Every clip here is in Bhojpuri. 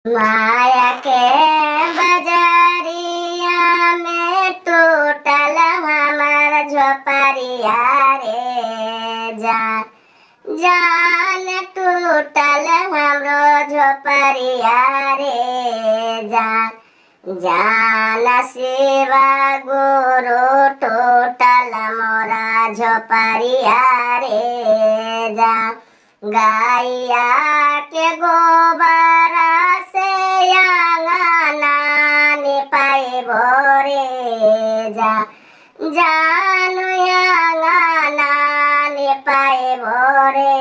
माया के बजरिया में टूटल हमार झोपड़िया रे जान जान टूटल हमरो झोपड़िया रे जान जान शिवा गुरु टूटल मोरा झोपड़िया रे जान गैया के गोबरा से अंगना निपाई भोरे जानु अंगना निपाई भोरे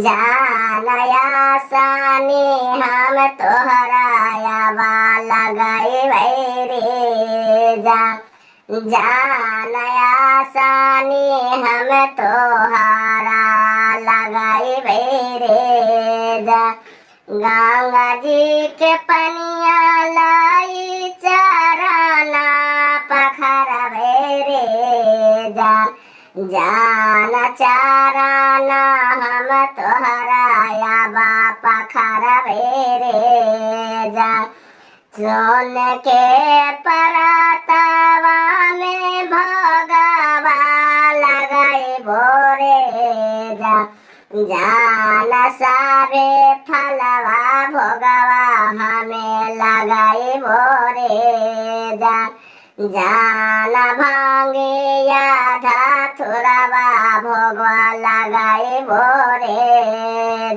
जानया सानी हम तोहराया वाला गई रे जानया सानी हम तोहारा लगाई रे गंगा जी के पनिया लाई चराना पखरा रे जान चाराना हम तोहराया बापा खरा रे सोन के परातावा में भोगवा लगाई भोरे जान सारे फलवा भोगवा हमें लगाई भोरे जान भांगे या धाथुरवा भोगवा लगाई भोरे